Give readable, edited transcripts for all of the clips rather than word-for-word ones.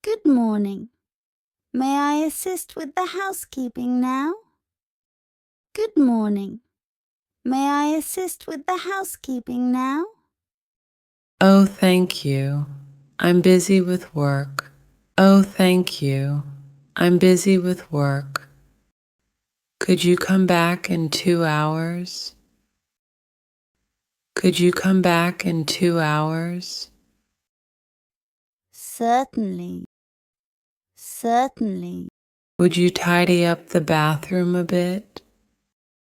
Good morning. May I assist with the housekeeping now? Good morning. May I assist with the housekeeping now? Oh, thank you. I'm busy with work. Oh, thank you. I'm busy with work. Could you come back in 2 hours? Could you come back in 2 hours? Certainly. Certainly. Would you tidy up the bathroom a bit?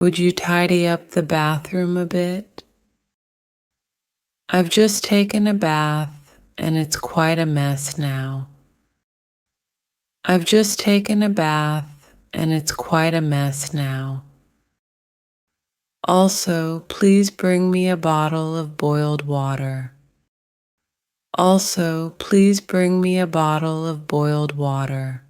Would you tidy up the bathroom a bit? I've just taken a bath and it's quite a mess now. I've just taken a bath and it's quite a mess now. Also, please bring me a bottle of boiled water. Also, please bring me a bottle of boiled water.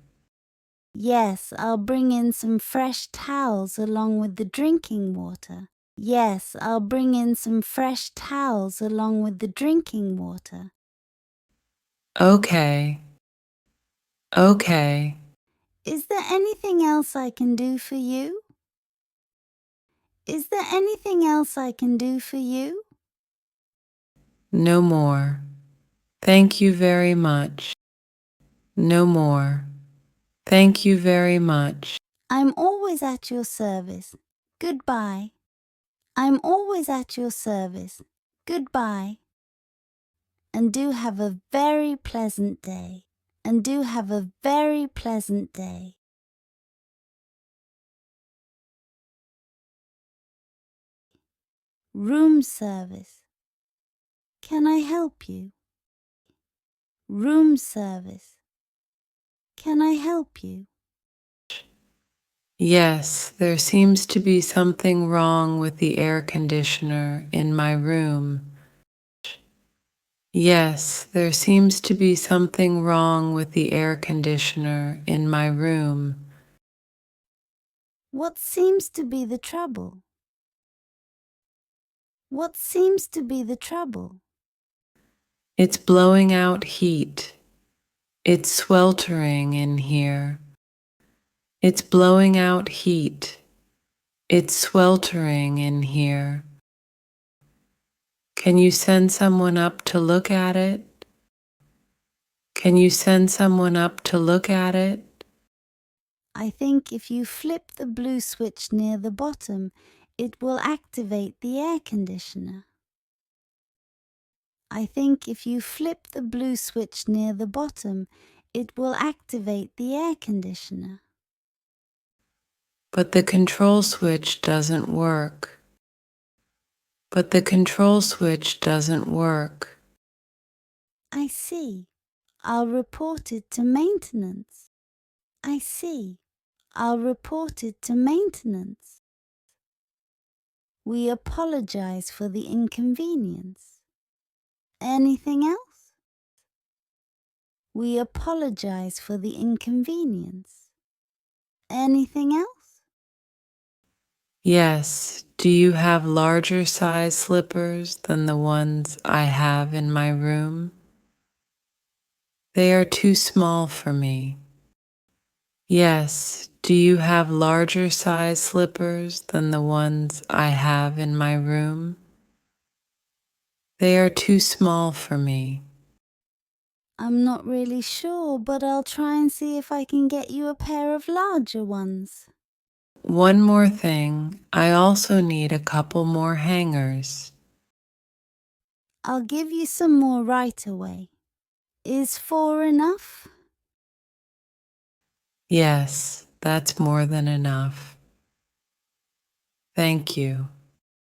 Yes, I'll bring in some fresh towels along with the drinking water. Yes, I'll bring in some fresh towels along with the drinking water. Okay. Okay. Is there anything else I can do for you? Is there anything else I can do for you? No more. Thank you very much. No more. Thank you very much. I'm always at your service. Goodbye. I'm always at your service. Goodbye. And do have a very pleasant day. And do have a very pleasant day. Room service. Can I help you? Room service. Can I help you? Yes, there seems to be something wrong with the air conditioner in my room. Yes, there seems to be something wrong with the air conditioner in my room. What seems to be the trouble? What seems to be the trouble? It's blowing out heat. It's sweltering in here. It's blowing out heat. It's sweltering in here. Can you send someone up to look at it? Can you send someone up to look at it? I think if you flip the blue switch near the bottom, it will activate the air conditioner. I think if you flip the blue switch near the bottom, it will activate the air conditioner. But the control switch doesn't work. But the control switch doesn't work. I see. I'll report it to maintenance. I see. I'll report it to maintenance. We apologize for the inconvenience. Anything else? We apologize for the inconvenience. Anything else? Yes, do you have larger size slippers than the ones I have in my room? They are too small for me. Yes, do you have larger size slippers than the ones I have in my room? They are too small for me. I'm not really sure, but I'll try and see if I can get you a pair of larger ones. One more thing, I also need a couple more hangers. I'll give you some more right away. Is 4 enough? Yes, that's more than enough. Thank you.